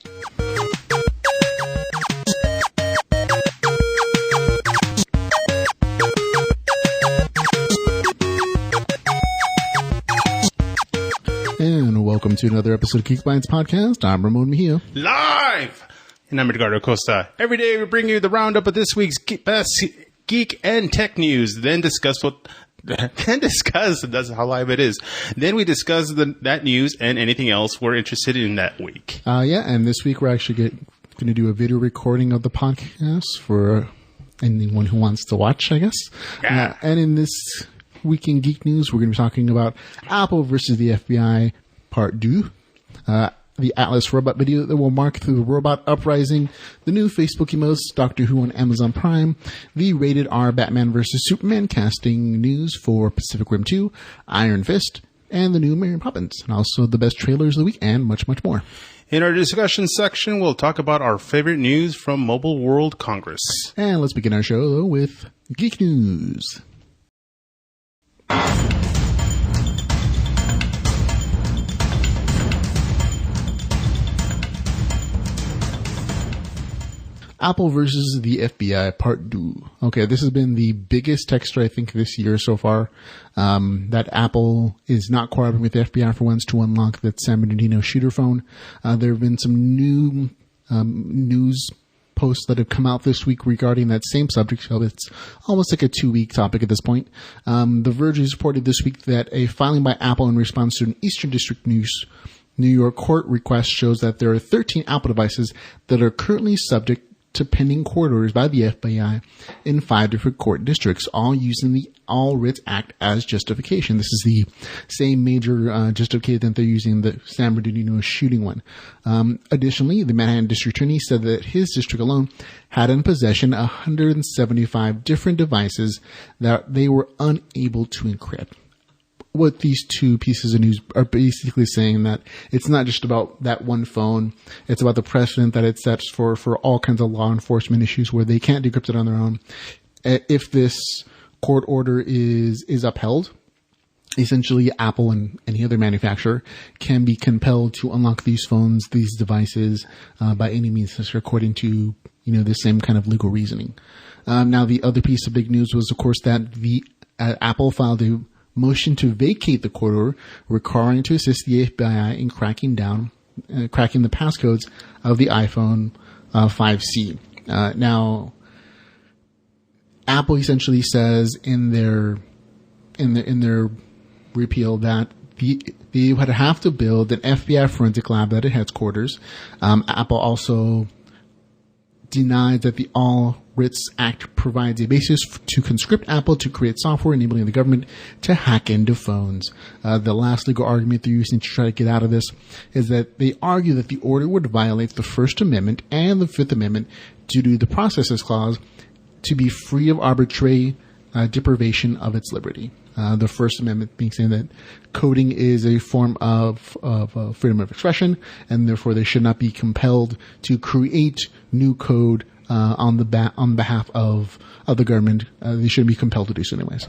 And welcome to another episode of Geek Bytes podcast. I'm Ramon Mejia. Live! And I'm Edgardo Costa. Every day we bring you the roundup of this week's best Geek and Tech news, then discuss that's how live it is. Then we discuss that news and anything else we're interested in that week. And this week we're actually going to do a video recording of the podcast for anyone who wants to watch, I guess. Yeah. And in this week in Geek News, we're going to be talking about Apple versus the FBI Part 2. The Atlas robot video that will mark through the robot Uprising, the new Facebook emotes, Doctor Who on Amazon Prime, the rated R Batman vs. Superman casting news for Pacific Rim 2, Iron Fist, and the new Mary Poppins, and also the best trailers of the week, and much, much more. In our discussion section, we'll talk about our favorite news from Mobile World Congress. And let's begin our show, though, with Geek News. Apple versus the FBI Part 2. Okay, this has been the biggest tech story, I think, this year so far. That Apple is not cooperating with the FBI for once to unlock that San Bernardino shooter phone. There have been some new news posts that have come out this week regarding that same subject. So it's almost like a 2-week topic at this point. The Verge has reported this week that a filing by Apple in response to an Eastern District New York court request shows that there are 13 Apple devices that are currently subject to pending court orders by the FBI in 5 different court districts, all using the All Writs Act as justification. This is the same major justification that they're using the San Bernardino shooting one. Additionally, the Manhattan District Attorney said that his district alone had in possession 175 different devices that they were unable to encrypt. What these two pieces of news are basically saying that it's not just about that one phone. It's about the precedent that it sets for all kinds of law enforcement issues where they can't decrypt it on their own. If this court order is upheld, essentially Apple and any other manufacturer can be compelled to unlock these phones, these devices, by any means according to, the same kind of legal reasoning. Now the other piece of big news was, of course, that the Apple filed a motion to vacate the court order requiring to assist the FBI in cracking the passcodes of the iPhone 5C. Now, Apple essentially says in their repeal that they would have to build an FBI forensic lab at its headquarters. Apple also denied that the All Writs Act provides a basis to conscript Apple to create software enabling the government to hack into phones. The last legal argument they're using to try to get out of this is that they argue that the order would violate the First Amendment and the Fifth Amendment due to the Processes Clause to be free of arbitrary deprivation of its liberty. The First Amendment being saying that coding is a form of freedom of expression, and therefore they should not be compelled to create new code on behalf of the government. They shouldn't be compelled to do so anyways.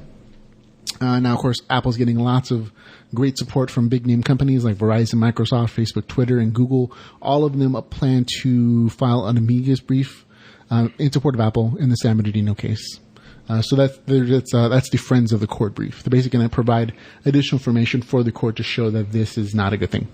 Now, of course, Apple's getting lots of great support from big name companies like Verizon, Microsoft, Facebook, Twitter, and Google. All of them plan to file an amicus brief in support of Apple in the San Bernardino case. So that's the friends of the court brief. They're basically going to provide additional information for the court to show that this is not a good thing.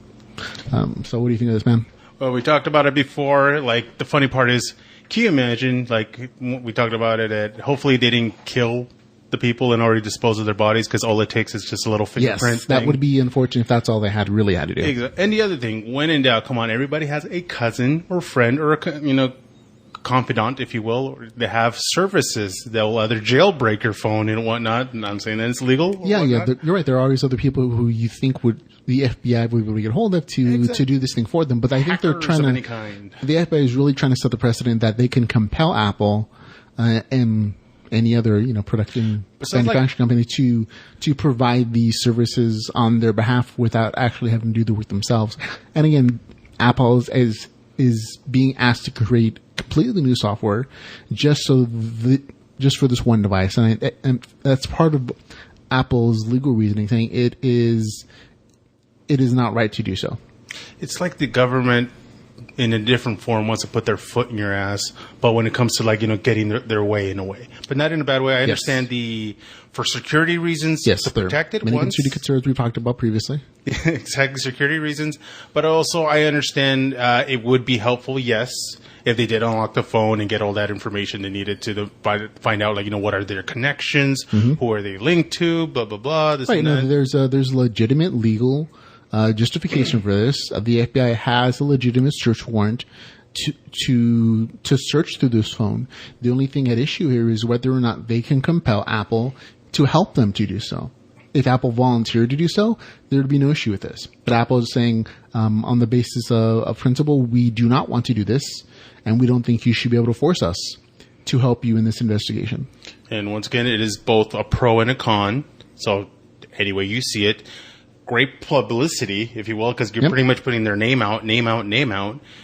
So what do you think of this, man? Well, we talked about it before. Like, the funny part is, can you imagine, like, we talked about it, that hopefully they didn't kill the people and already dispose of their bodies because all it takes is just a little fingerprint Yes, that would be unfortunate if that's all they really had to do. Exactly. And the other thing, when in doubt, come on, everybody has a cousin or friend or a, confidant, if you will. They have services that will either jailbreak your phone and whatnot. And I'm saying that it's legal. Yeah, you're right. There are always other people who you think the FBI would be able to get hold of to do this thing for them. But I think they're trying to. The FBI is really trying to set the precedent that they can compel Apple and any other production manufacturing company to provide these services on their behalf without actually having to do the work themselves. And again, Apple is being asked to create completely new software just for this one device, and that's part of Apple's legal reasoning, saying it is not right to do so. It's like the government in a different form wants to put their foot in your ass. But when it comes to like, getting their way in a way, but not in a bad way. I understand for security reasons, yes, to protect it. Many security concerns we talked about previously. Exactly, security reasons. But also I understand it would be helpful, yes, if they did unlock the phone and get all that information they needed to find out, like, what are their connections, who are they linked to, blah, blah, blah. This and that. There's legitimate legal justification for this. The FBI has a legitimate search warrant to search through this phone. The only thing at issue here is whether or not they can compel Apple to help them to do so. If Apple volunteered to do so, there would be no issue with this. But Apple is saying, on the basis of principle, we do not want to do this, and we don't think you should be able to force us to help you in this investigation. And once again, it is both a pro and a con. So any way you see it, great publicity, if you will, because you're pretty much putting their name out.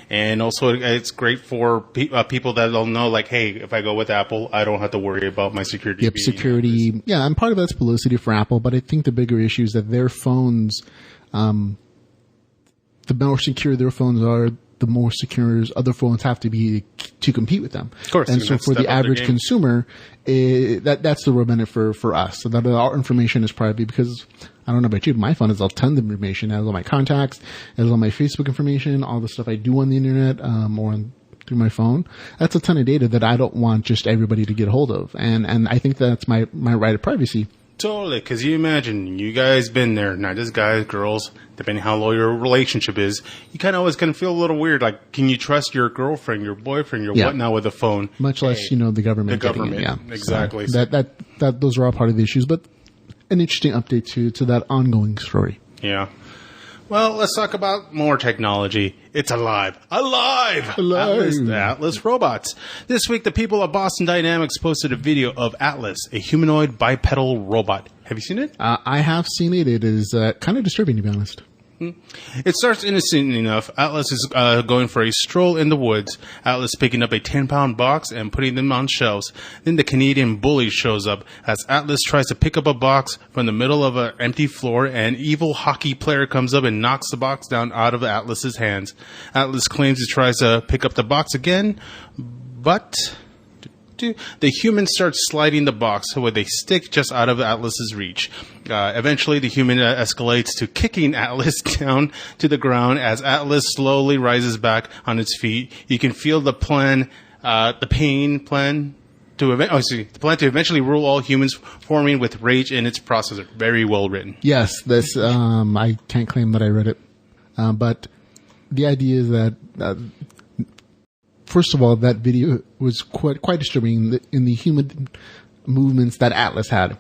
And also it's great for people that don't know, like, hey, if I go with Apple, I don't have to worry about my security. Yep, security. Yeah, and part of that's publicity for Apple, but I think the bigger issue is that their phones, the more secure their phones are, the more secure other phones have to be to compete with them. Of course. And so for the average consumer, that's the real benefit for us. So that our information is private, because I don't know about you, but my phone has a ton of information. It has all my contacts, it has all my Facebook information, all the stuff I do on the internet, through my phone. That's a ton of data that I don't want just everybody to get hold of. And I think that's my right of privacy. Totally, because you imagine, you guys been there, not just guys, girls, depending how low your relationship is, you kind of always kind of feel a little weird. Like, can you trust your girlfriend, your boyfriend, your whatnot with a phone? Much less, the government. The government, exactly. So that those are all part of the issues, but an interesting update to that ongoing story. Yeah. Well, let's talk about more technology. It's alive. Atlas robots. This week, the people at Boston Dynamics posted a video of Atlas, a humanoid bipedal robot. Have you seen it? I have seen it. It is kind of disturbing, to be honest. It starts innocent enough. Atlas is going for a stroll in the woods. Atlas picking up a 10-pound box and putting them on shelves. Then the Canadian bully shows up as Atlas tries to pick up a box from the middle of an empty floor. An evil hockey player comes up and knocks the box down out of Atlas's hands. Atlas claims he tries to pick up the box again, but the human starts sliding the box with a stick just out of Atlas's reach. Eventually, the human escalates to kicking Atlas down to the ground as Atlas slowly rises back on its feet. You can feel the plan to eventually rule all humans, forming with rage in its processor. Very well written. Yes, this I can't claim that I read it, but the idea is that. First of all, that video was quite disturbing in the human movements that Atlas had.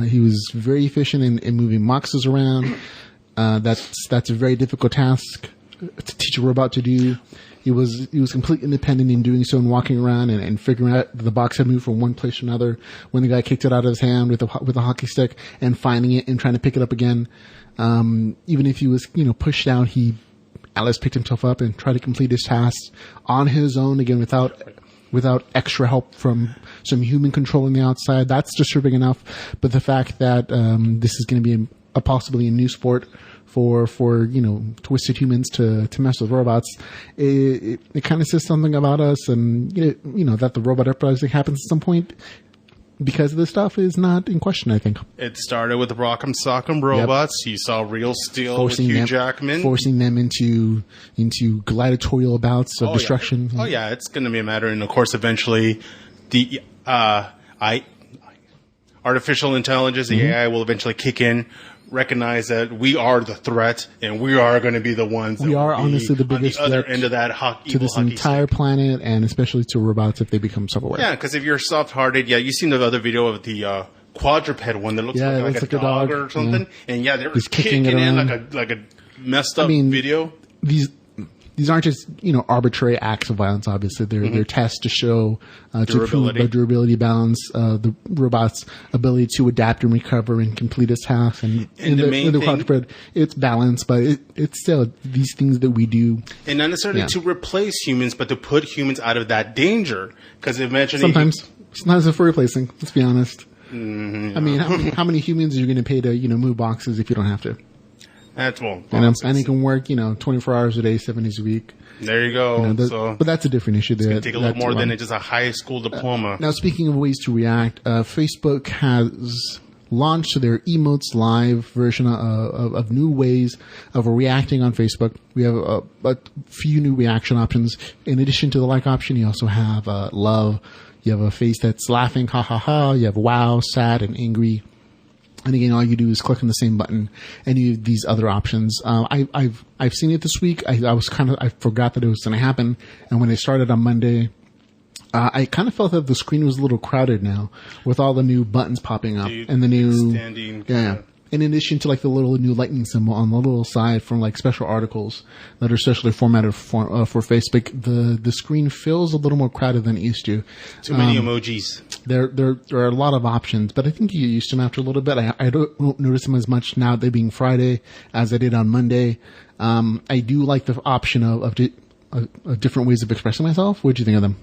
He was very efficient in moving boxes around. That's a very difficult task to teach a robot to do. He was completely independent in doing so and walking around and figuring out the box had moved from one place to another. When the guy kicked it out of his hand with a hockey stick and finding it and trying to pick it up again, even if he was pushed down, Atlas picked himself up and tried to complete his tasks on his own, again, without extra help from some human control on the outside. That's disturbing enough. But the fact that this is going to be possibly a new sport for twisted humans to mess with robots, it kind of says something about us, and that the robot uprising happens at some point because of this stuff is not in question, I think. It started with the Rock'em Sock'em robots. Yep. You saw Real Steel with Hugh Jackman. Forcing them into gladiatorial bouts of destruction. Yeah. Oh, yeah. It's going to be a matter. And, of course, eventually the artificial intelligence, the AI, will eventually kick in, recognize that we are the threat, and we are going to be the ones that we are honestly the biggest on the other end of that to this entire planet, and especially to robots if they become self-aware. Yeah, because if you're soft-hearted, you've seen the other video of the quadruped one that looks like a dog or something, and they're kicking it in like a messed up video. These aren't just arbitrary acts of violence. Obviously, they're tests to show to prove the durability, balance, the robot's ability to adapt and recover and complete its tasks. And in the quadruped, it's balance, but it's still these things that we do, and not necessarily to replace humans, but to put humans out of that danger. Because imagine sometimes it's for replacing. Let's be honest. I mean, how many humans are you going to pay to move boxes if you don't have to? That's well. And it can work, 24 hours a day, 7 days a week. There you go. But that's a different issue. It's going to take a little more than just a high school diploma. Now, speaking of ways to react, Facebook has launched their Emotes Live version of new ways of reacting on Facebook. We have a few new reaction options. In addition to the like option, you also have love. You have a face that's laughing, ha ha ha. You have wow, sad, and angry. And again, all you do is click on the same button, and you have these other options. I've seen it this week. I forgot that it was going to happen, and when it started on Monday, I kind of felt that the screen was a little crowded now with all the new buttons popping up and the new standing. Yeah. In addition to like the little new lightning symbol on the little side from like special articles that are specially formatted for Facebook, the screen feels a little more crowded than it used to. Too many emojis. There are a lot of options, but I think you get used to them after a little bit. I don't notice them as much now, they being Friday, as I did on Monday. I do like the option of different ways of expressing myself. What do you think of them?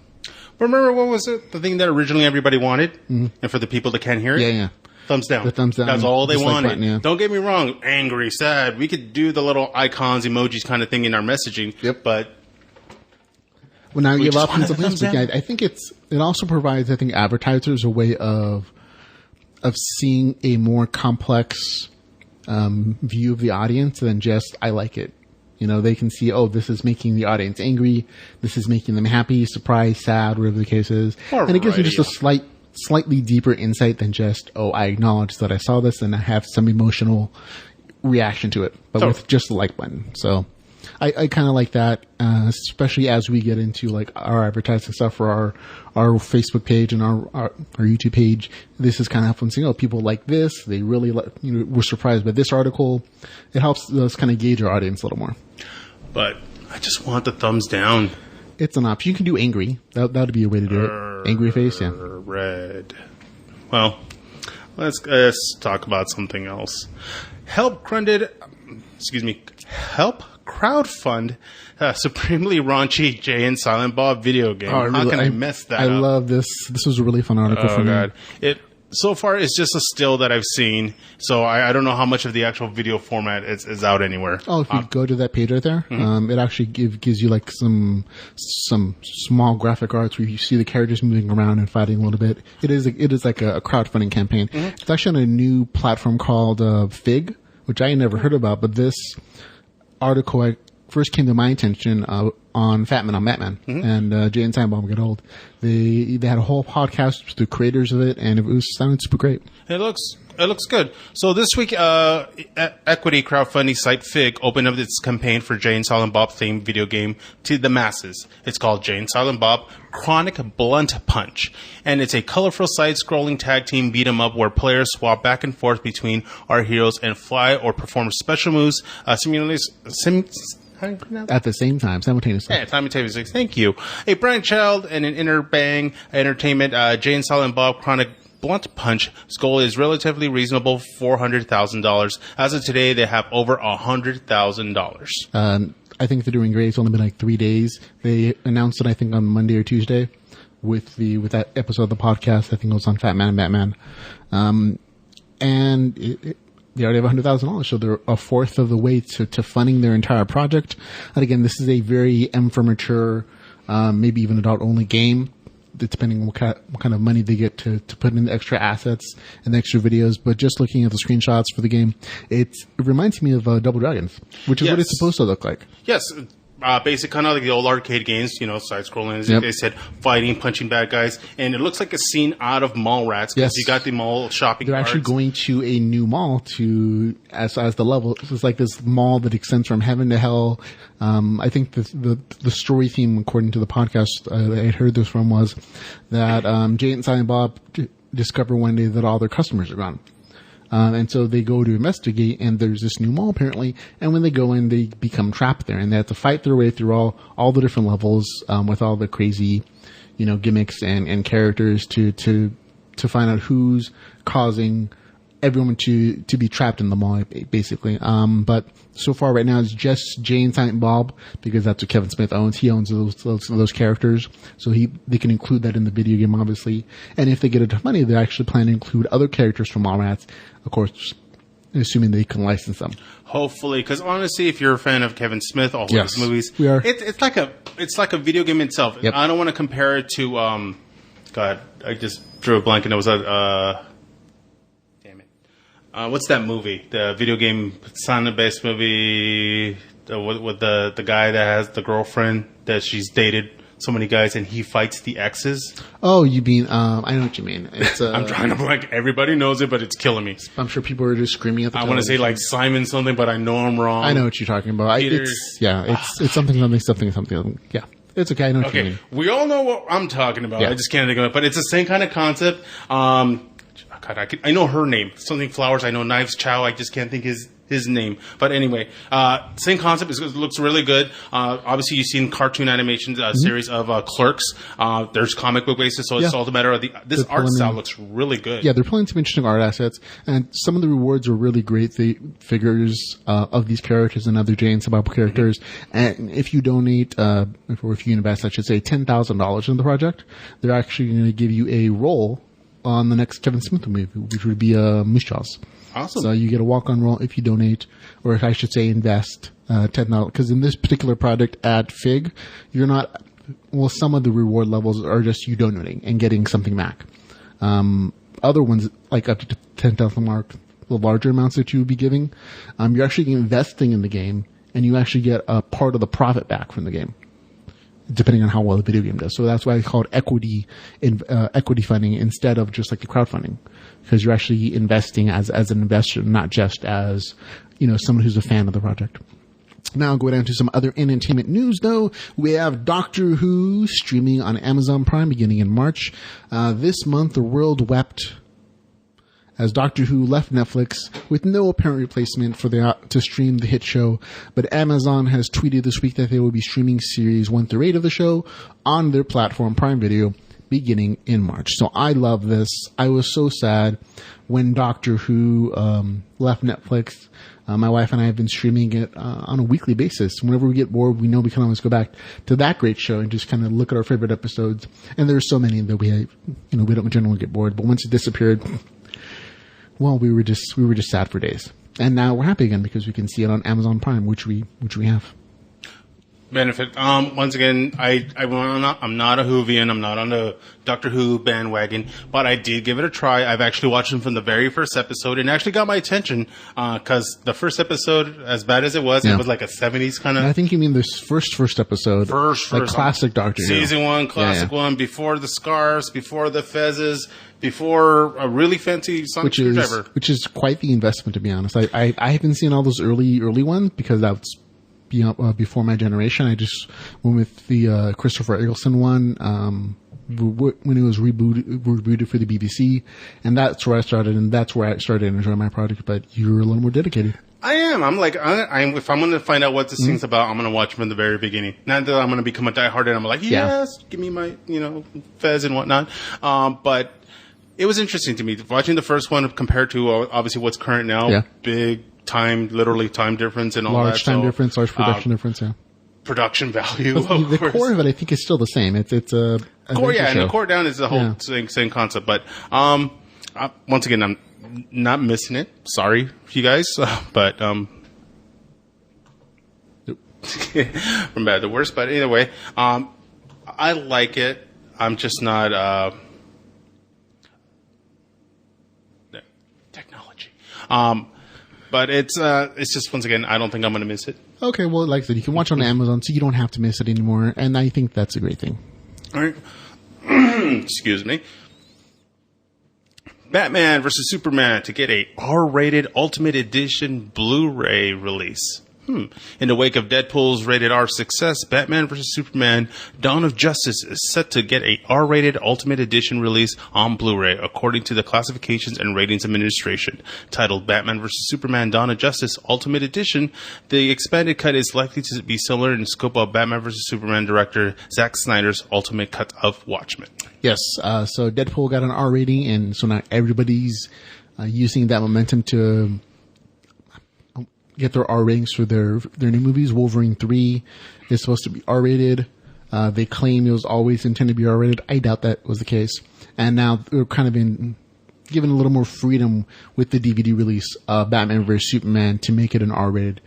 Remember, what was it? The thing that originally everybody wanted? Mm-hmm. And for the people that can't hear it? Yeah. Thumbs down. The thumbs down. That's all they wanted. Button, yeah. Don't get me wrong. Angry, sad. We could do the little icons, emojis kind of thing in our messaging. Yep. But well, now you have options of Facebook. I think it also provides, I think, advertisers a way of seeing a more complex view of the audience than just, I like it. They can see, this is making the audience angry. This is making them happy, surprised, sad, whatever the case is. And it gives you just a slightly deeper insight than just, I acknowledge that I saw this and I have some emotional reaction to it, but with just the like button. So I kind of like that, especially as we get into like our advertising stuff for our Facebook page and our YouTube page. This is kind of helpful seeing, people like this. They really were surprised by this article. It helps us kind of gauge our audience a little more. But I just want the thumbs down. It's an option. You can do angry. That would be a way to do it. Angry face, yeah. Red. Well, let's talk about something else. Help crowdfund supremely raunchy Jay and Silent Bob video game. How can I mess that up? I love this. This was a really fun article for me. God. So far, it's just a still that I've seen, so I don't know how much of the actual video format is out anywhere. If you go to that page right there, it actually gives you like some small graphic arts where you see the characters moving around and fighting a little bit. It is like a crowdfunding campaign. Mm-hmm. It's actually on a new platform called Fig, which I had never heard about, but this article first came to my attention on Fat Man on Batman, and Jay and Silent Bob Get Old. They had a whole podcast with the creators of it, and it sounded super great. It looks good. So this week, equity crowdfunding site Fig opened up its campaign for Jay and Silent Bob themed video game to the masses. It's called Jay and Silent Bob Chronic Blunt Punch, and it's a colorful side-scrolling tag team beat 'em up where players swap back and forth between our heroes and fly or perform special moves, at the same time, simultaneously. Yeah, simultaneously. Thank you. A brainchild and an inner bang entertainment, Jay and Silent Bob Chronic Blunt Punch's goal is relatively reasonable, $400,000. As of today, they have over $100,000. I think they're doing great. It's only been like 3 days. They announced it, I think, on Monday or Tuesday with that episode of the podcast. I think it was on Fat Man and Batman. They already have $100,000, so they're a fourth of the way to funding their entire project. And again, this is a very for mature, maybe even adult-only game, depending on what kind of money they get to put in the extra assets and the extra videos. But just looking at the screenshots for the game, it reminds me of Double Dragons, which is what it's supposed to look like. Yes. Basic, kind of like the old arcade games, side-scrolling, as they said, fighting, punching bad guys. And it looks like a scene out of Mallrats, because you got the mall shopping They're actually going to a new mall as the level. It's like this mall that extends from heaven to hell. I think the story theme, according to the podcast I heard this from, was that Jay and Silent Bob discover one day that all their customers are gone. And so they go to investigate, and there's this new mall apparently. And when they go in, they become trapped there, and they have to fight their way through all the different levels, with all the crazy, gimmicks and characters to find out who's causing everyone to be trapped in the mall, basically. But so far right now it's just Jay and Silent Bob, because that's what Kevin Smith owns. He owns those characters, so they can include that in the video game, obviously. And if they get enough money, they actually plan to include other characters from Mallrats, of course, assuming they can license them. Hopefully, because honestly, if you're a fan of Kevin Smith, all of his movies, we are. It's like a video game itself. Yep. I don't want to compare it to God, I just drew a blank, and it was damn it. What's that movie? The video game Sonic-based movie with the guy that has the girlfriend that she's dated so many guys, and he fights the exes. Oh, you mean, I know what you mean. It's, I'm trying to blank. Everybody knows it, but it's killing me. I'm sure people are just screaming at the I want to say like Simon something, but I know I'm wrong. I know what you're talking about. It's something. Yeah. It's okay. I know what you mean. We all know what I'm talking about. Yeah. I just can't think of it, but it's the same kind of concept. God, I know her name. Something Flowers. I know Knives Chow. I just can't think his name. But anyway, same concept. It looks really good. Obviously, you've seen cartoon animation series of Clerks. There's comic book basis, so it's all the matter of this art style looks really good. Yeah, they're pulling some interesting art assets, and some of the rewards are really great. The figures of these characters and other Jay and Silent Bob characters. And if you donate, or if you invest, I should say, $10,000 in the project, they're actually going to give you a role on the next Kevin Smith movie, which would be Moose Jaws. Awesome. So you get a walk-on role if you donate, or if I should say invest $10. Because in this particular project at FIG, you're not. Well, some of the reward levels are just you donating and getting something back. Other ones, like up to 10,000 mark, the larger amounts that you would be giving, you're actually investing in the game, and you actually get a part of the profit back from the game, depending on how well the video game does. So that's why it's called equity funding instead of just like the crowdfunding, because you're actually investing as an investor, not just as, someone who's a fan of the project. Now I'll go down to some other entertainment news, though. We have Doctor Who streaming on Amazon Prime beginning in March. This month, the world wept as Doctor Who left Netflix with no apparent replacement to stream the hit show. But Amazon has tweeted this week that they will be streaming series 1 through 8 of the show on their platform, Prime Video, beginning in March. So I love this. I was so sad when Doctor Who left Netflix. My wife and I have been streaming it on a weekly basis. Whenever we get bored, we know we can always go back to that great show and just kind of look at our favorite episodes. And there's so many that we don't generally get bored. But once it disappeared, well, we were just sad for days. And now we're happy again because we can see it on Amazon Prime, which we have. Benefit. Once again, I'm not a Whovian. I'm not on the Doctor Who bandwagon, but I did give it a try. I've actually watched them from the very first episode, and it actually got my attention because the first episode, as bad as it was like a 70s kind of. I think you mean this first episode, first classic Doctor Who, season 1, classic one, before the scarves, before the fezzes, before a really fancy sonic screwdriver, which is quite the investment, to be honest. I haven't seen all those early ones because that's before my generation. I just went with the Christopher Eccleston one when it was rebooted for the BBC, and that's where I started, and that's where I started enjoying my product. But you're a little more dedicated. I am. I'm like, if I'm going to find out what this thing's about, I'm going to watch from the very beginning. Not that I'm going to become a diehard and I'm like, yes, give me my, fez and whatnot. But it was interesting to me watching the first one compared to obviously what's current now. Yeah. Big time, literally time difference and all large that. Large time difference, large production difference, yeah. Production value. The core of it, I think, is still the same. It's a core, yeah, and the core down is the whole same concept. But once again, I'm not missing it. Sorry, you guys, but from bad to worse. But either way, I like it. I'm just not technology. But it's just, once again, I don't think I'm going to miss it. Okay, well, like I said, you can watch on Amazon, so you don't have to miss it anymore, and I think that's a great thing. All right. Excuse me. Batman vs. Superman to get a R-rated Ultimate Edition Blu-ray release. In the wake of Deadpool's rated R success, Batman vs. Superman Dawn of Justice is set to get a R-rated Ultimate Edition release on Blu-ray, according to the Classifications and Ratings Administration. Titled Batman vs. Superman Dawn of Justice Ultimate Edition, the expanded cut is likely to be similar in scope of Batman vs. Superman director Zack Snyder's Ultimate Cut of Watchmen. Yes, so Deadpool got an R rating, and so now everybody's using that momentum to get their R ratings for their new movies. Wolverine 3 is supposed to be R rated. They claim it was always intended to be R rated. I doubt that was the case. And now they're kind of in given a little more freedom with the DVD release of Batman vs Superman to make it an R-rated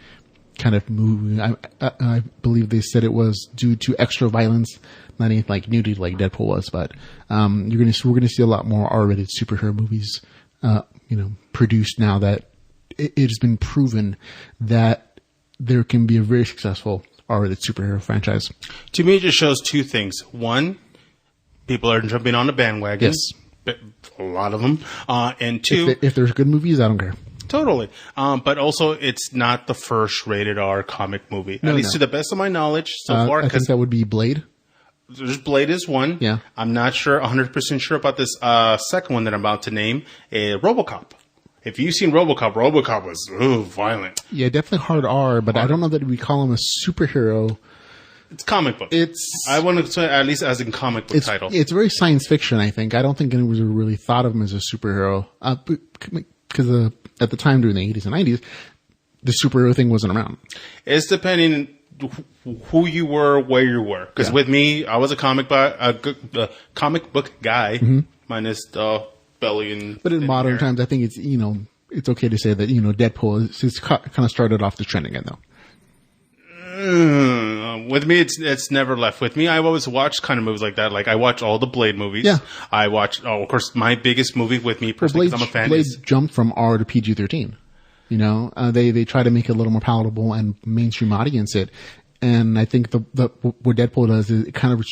kind of movie. I believe they said it was due to extra violence, not anything like nudity like Deadpool was, but we're gonna see a lot more R-rated superhero movies, produced now that it has been proven that there can be a very successful R-rated superhero franchise. To me, it just shows two things. One, people are jumping on the bandwagon. Yes, a lot of them. And two, if there's good movies, I don't care. Totally. But also, it's not the first rated R comic movie. At least to the best of my knowledge so far. I think that would be Blade. There's Blade is one. Yeah. I'm not sure, 100% sure about this second one that I'm about to name, Robocop. If you've seen Robocop, Robocop was violent. Yeah, definitely hard R, but I don't know that we call him a superhero. It's comic book. I want to say at least as in comic book title. It's very science fiction, I think. I don't think anyone really thought of him as a superhero. Because at the time during the 80s and 90s, the superhero thing wasn't around. It's depending who you were, where you were. Because with me, I was a comic book guy, minus the belly and. But in modern times, I think it's it's okay to say that Deadpool is kind of started off the trend again, though. With me, it's never left with me. I've always watched kind of movies like that. Like I watch all the Blade movies. Yeah. I watch. Oh, of course, my biggest movie with me personally, because I'm a fan. Blade jumped from R to PG-13. They try to make it a little more palatable and mainstream audience it. And I think what Deadpool does is it kind of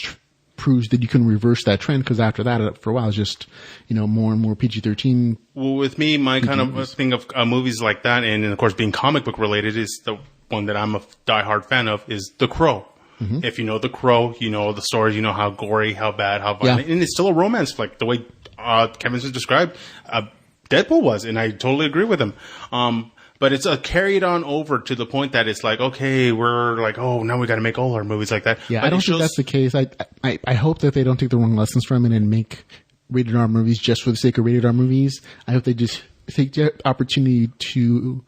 proves that you can reverse that trend, because after that, for a while, it's just more and more PG-13. Well, with me, my kind of thing of movies like that, and of course being comic book related, is the one that I'm a diehard fan of is The Crow. Mm-hmm. If you know The Crow, you know the stories, you know how gory, how bad, how violent. Yeah. And it's still a romance flick, the way Kevin just described Deadpool was, and I totally agree with him. But it's carried on over to the point that it's like, okay, we're like, oh, now we got to make all our movies like that. Yeah, but I don't think that's the case. I hope that they don't take the wrong lessons from it and make rated R movies just for the sake of rated R movies. I hope they just take the opportunity to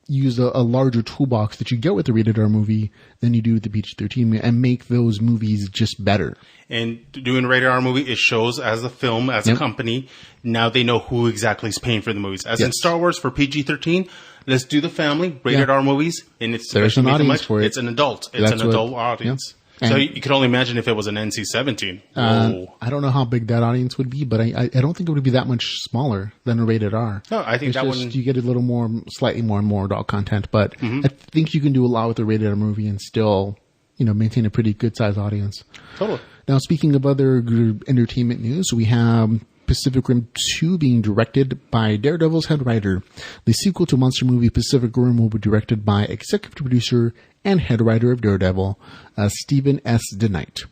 use a larger toolbox that you get with the rated R movie than you do with the PG-13 and make those movies just better. And doing a rated R movie, it shows as a film, as a company, now they know who exactly is paying for the movies. As in Star Wars for PG-13, let's do the family, rated R movies, and there's an audience for it. It's an adult. It's an adult audience. Yeah. So you can only imagine if it was an NC-17. I don't know how big that audience would be, but I don't think it would be that much smaller than a rated R. No, I think you get a little more, slightly more and more adult content, but I think you can do a lot with a rated R movie and still, maintain a pretty good sized audience. Totally. Now, speaking of other entertainment news, we have Pacific Rim 2 being directed by Daredevil's head writer. The sequel to monster movie Pacific Rim will be directed by executive producer and head writer of Daredevil, Stephen S. DeKnight.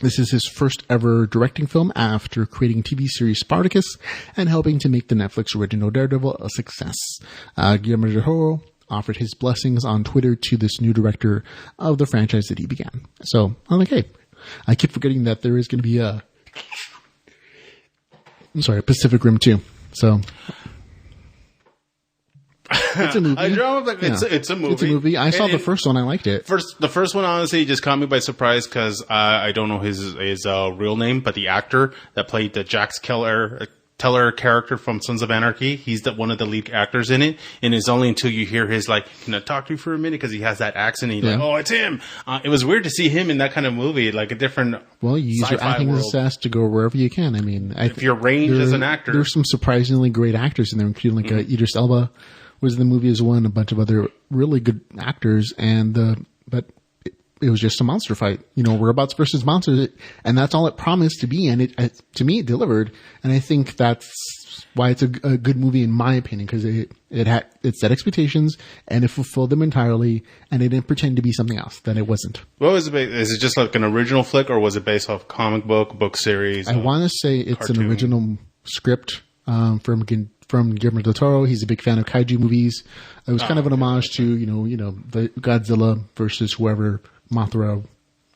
This is his first ever directing film after creating TV series Spartacus and helping to make the Netflix original Daredevil a success. Guillermo del Toro offered his blessings on Twitter to this new director of the franchise that he began. So I'm like, hey, I keep forgetting that there is going to be Pacific Rim 2. So it's a movie. It's a movie. It's a movie. I saw the first one. I liked it. The first one, honestly, just caught me by surprise because I don't know his real name, but the actor that played the Jax Teller character from Sons of Anarchy, he's one of the lead actors in it. And it's only until you hear his can I talk to you for a minute? Because he has that accent. And he's like, oh, it's him. It was weird to see him in that kind of movie, like a different. Well, you use your acting success to go wherever you can. I mean, if you're ranged as an actor, there's some surprisingly great actors in there, including Idris Elba was in the movie as well, and a bunch of other really good actors. But it was just a monster fight, robots versus monsters, and that's all it promised to be. And to me, it delivered. And I think that's why it's a good movie, in my opinion, because it set expectations and it fulfilled them entirely, and it didn't pretend to be something else that it wasn't. What was it based? Is it just like an original flick, or was it based off comic book series? I want to say it's cartoon? An original script from Guillermo del Toro. He's a big fan of kaiju movies. It was kind of an homage to the Godzilla versus whoever, Mothra,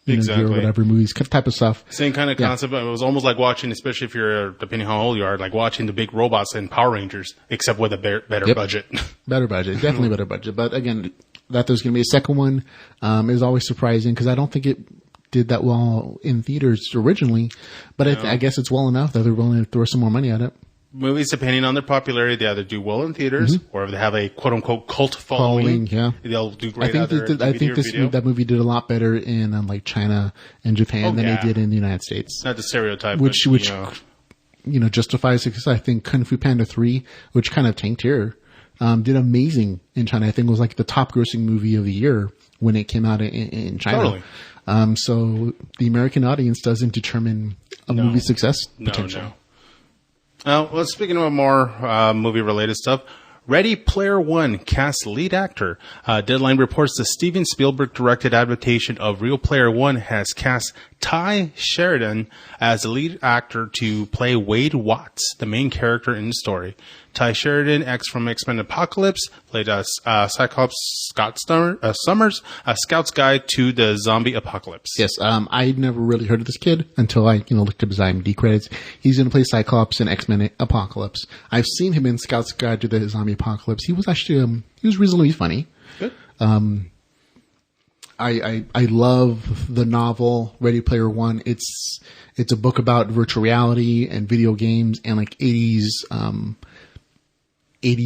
exactly, or whatever movies, type of stuff. Same kind of concept. It was almost like watching, especially if you're, depending how old you are, like watching the big robots in Power Rangers, except with a better budget. Better budget, definitely better budget. But again, that there's going to be a second one is always surprising, because I don't think did that well in theaters originally, but I guess it's well enough that they're willing to throw some more money at it. Movies, depending on their popularity, they either do well in theaters, or if they have a quote-unquote cult following, they'll do great. I think that movie did a lot better in like China and Japan than it did in the United States. Not the stereotype, which justifies it, because I think Kung Fu Panda 3, which kind of tanked here, did amazing in China. I think it was like the top grossing movie of the year when it came out in China. Totally. So the American audience doesn't determine a movie's success potential. No. Well, speaking of more movie-related stuff, Ready Player One casts lead actor. Deadline reports the Steven Spielberg-directed adaptation of Real Player One has cast Ty Sheridan as the lead actor to play Wade Watts, the main character in the story. Ty Sheridan, from X-Men Apocalypse, played Cyclops Summers, a scout's guide to the zombie apocalypse. Yes, I'd never really heard of this kid until I looked up his IMDb credits. He's going to play Cyclops in X-Men Apocalypse. I've seen him in Scout's Guide to the Zombie Apocalypse. He was actually he was reasonably funny. Good. I love the novel Ready Player One. It's a book about virtual reality and video games and like 80s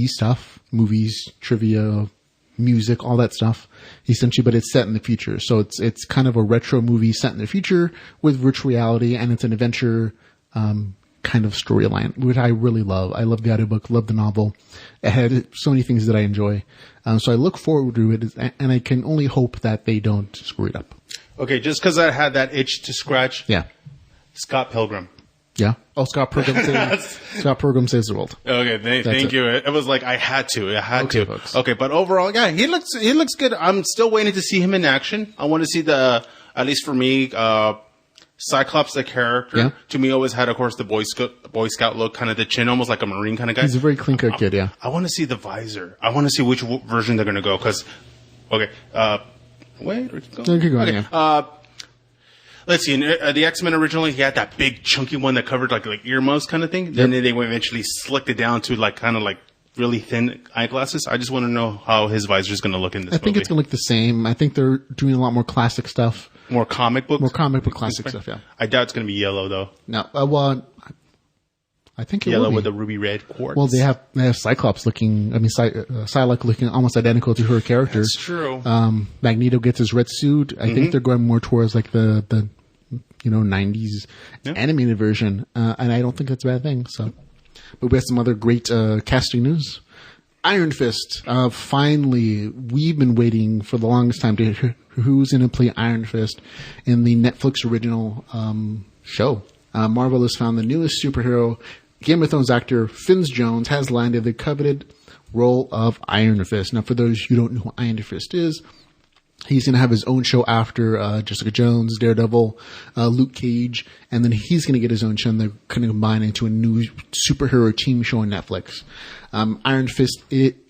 stuff, movies, trivia, music, all that stuff, essentially, but it's set in the future. So it's kind of a retro movie set in the future with virtual reality, and it's an adventure kind of storyline, which I really love. I love the audiobook, love the novel. It had so many things that I enjoy. So I look forward to it, and I can only hope that they don't screw it up. Okay, just because I had that itch to scratch. Yeah. Scott Pilgrim. Yeah. Oh, Scott Pilgrim saves the world. Okay, thank you. It was like I had to. Folks. Okay, but overall, yeah, he looks good. I'm still waiting to see him in action. I want to see at least for me, Cyclops, the character. Yeah. To me, always had, of course, the Boy Scout look, kind of the chin, almost like a Marine kind of guy. He's a very clean-cut kid. Yeah. I want to see the visor. I want to see which version they're going to go. Because, wait, keep going. Keep going. Okay. Yeah. Let's see. In the X-Men originally, he had that big chunky one that covered like earmuffs kind of thing. Then they eventually slicked it down to kind of really thin eyeglasses. I just want to know how his visor is going to look in this movie. I think it's going to look the same. I think they're doing a lot more classic stuff. More comic book classic stuff, yeah. I doubt it's going to be yellow, though. No. Well, I think it yellow will be. with the ruby red quartz. Well, they have Cyclops looking, Psylocke looking almost identical to her character. That's true. Magneto gets his red suit. I think they're going more towards the 90s animated version. And I don't think that's a bad thing. So, but we have some other great casting news. Iron Fist. Finally, we've been waiting for the longest time to hear who's going to play Iron Fist in the Netflix original show. Marvel has found the newest superhero. Game of Thrones actor Finns Jones has landed the coveted role of Iron Fist. Now, for those who don't know who Iron Fist is, he's going to have his own show after Jessica Jones, Daredevil, Luke Cage, and then he's going to get his own show, and they're going to combine into a new superhero team show on Netflix. Iron Fist,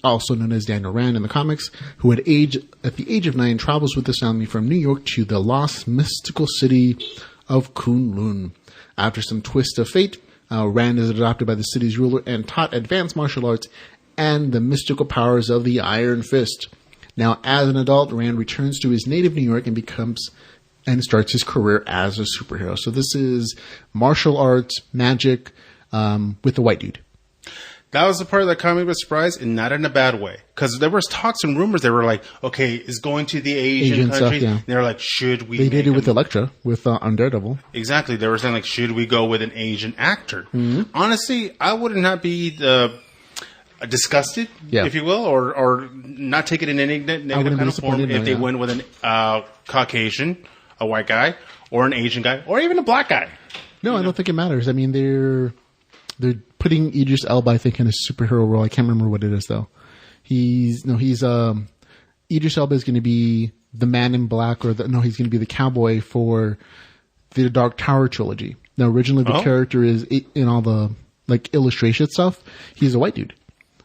also known as Daniel Rand in the comics, who at the age of 9 travels with his family from New York to the lost mystical city of Kunlun. After some twist of fate, Rand is adopted by the city's ruler and taught advanced martial arts and the mystical powers of the Iron Fist. Now, as an adult, Rand returns to his native New York and starts his career as a superhero. So this is martial arts, magic, with a white dude. That was the part that caught me by surprise, and not in a bad way. Because there was talks and rumors. They were like, okay, is going to the Asian countries. Stuff, yeah. They were like, should we? They did it with Elektra, on Daredevil. Exactly. They were saying, should we go with an Asian actor? Mm-hmm. Honestly, I would not be disgusted, if you will, or not take it in any negative kind of form if they went with an Caucasian, a white guy, or an Asian guy, or even a black guy. No, I don't think it matters. I mean, they're putting Idris Elba, I think, in a superhero role. I can't remember what it is though. Idris Elba is going to be the Man in Black, he's going to be the cowboy for the Dark Tower trilogy. Now, originally the character is in all the illustration stuff. He's a white dude.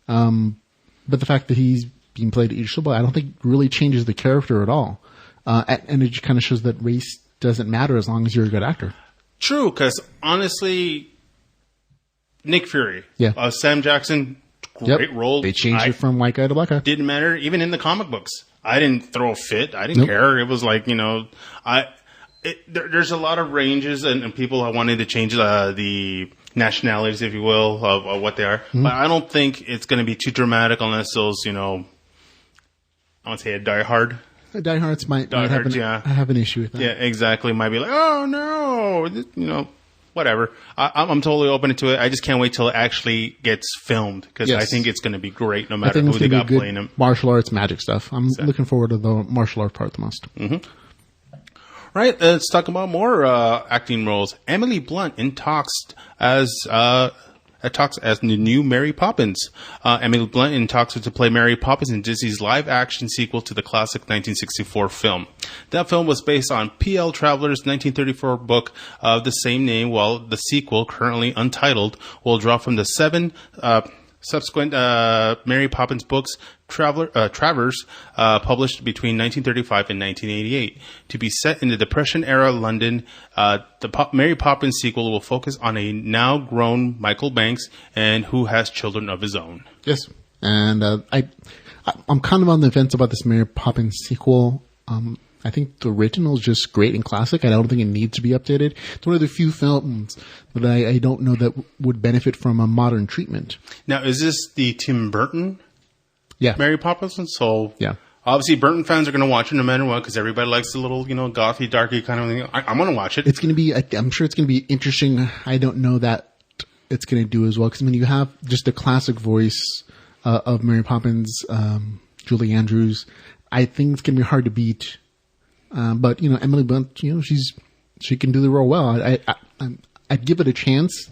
But the fact that he's being played Idris Elba, I don't think really changes the character at all. And it just kind of shows that race doesn't matter as long as you're a good actor. True, because honestly, Nick Fury, Sam Jackson, great role. They changed it from white guy to black guy. Didn't matter, even in the comic books. I didn't throw a fit. I didn't care. It was like, There's a lot of ranges and people are wanting to change the nationalities, if you will, of what they are. Mm-hmm. But I don't think it's going to be too dramatic unless those, I want to say a diehard. Diehards might have an issue with that. Yeah, exactly. Might be like, oh no, whatever. I'm totally open to it. I just can't wait till it actually gets filmed because I think it's going to be great no matter who they got playing them. Martial arts, magic stuff. I'm looking forward to the martial art part the most. Mm-hmm. Right, let's talk about more acting roles. Emily Blunt in talks as the new Mary Poppins. Emily Blunt in talks to play Mary Poppins in Disney's live-action sequel to the classic 1964 film. That film was based on P.L. Traveler's 1934 book of the same name, while the sequel, currently untitled, will draw from the 7 subsequent Mary Poppins books Travers published between 1935 and 1988. To be set in the Depression-era London, the Mary Poppins sequel will focus on a now-grown Michael Banks and who has children of his own. Yes, and I'm kind of on the fence about this Mary Poppins sequel. I think the original is just great and classic. I don't think it needs to be updated. It's one of the few films that I don't know that would benefit from a modern treatment. Now, is this the Tim Burton? Yeah. Mary Poppins? So, yeah. Obviously, Burton fans are going to watch it no matter what because everybody likes the little, gothy, darky kind of thing. I'm going to watch it. It's going to be, I'm sure it's going to be interesting. I don't know that it's going to do as well because, you have just the classic voice of Mary Poppins, Julie Andrews. I think it's going to be hard to beat. But, Emily Blunt, she can do the role well. I'd give it a chance,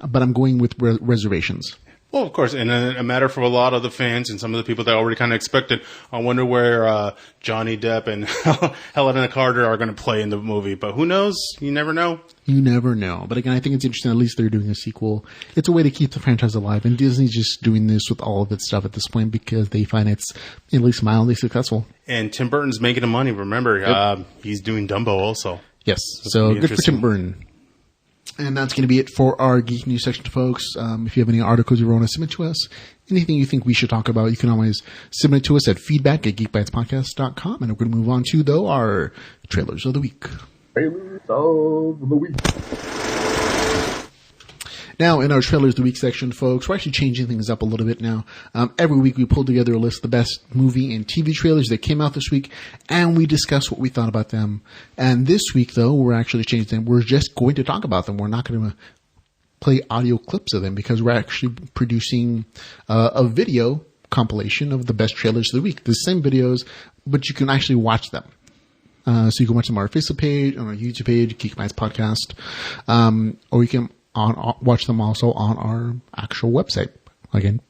but I'm going with reservations. Well, of course, and a matter for a lot of the fans and some of the people that already kind of expected. I wonder where Johnny Depp and Helena Carter are going to play in the movie. But who knows? You never know. You never know. But again, I think it's interesting. At least they're doing a sequel. It's a way to keep the franchise alive. And Disney's just doing this with all of its stuff at this point because they find it's at least mildly successful. And Tim Burton's making the money. Remember, he's doing Dumbo also. Yes. So good for Tim Burton. And that's going to be it for our Geek News section, folks. If you have any articles you want to submit to us, anything you think we should talk about, you can always submit to us at feedback@geekbytespodcast.com. And we're going to move on to, though, our trailers of the week. Trailers of the week. Now, in our trailers of the week section, folks, we're actually changing things up a little bit now. Every week we pull together a list of the best movie and TV trailers that came out this week, and we discuss what we thought about them. And this week, though, we're actually changing them. We're just going to talk about them. We're not going to play audio clips of them because we're actually producing a video compilation of the best trailers of the week. The same videos, but you can actually watch them. So you can watch them on our Facebook page, on our YouTube page, Geek Bytes Podcast, or you can watch them also on our actual website. Again,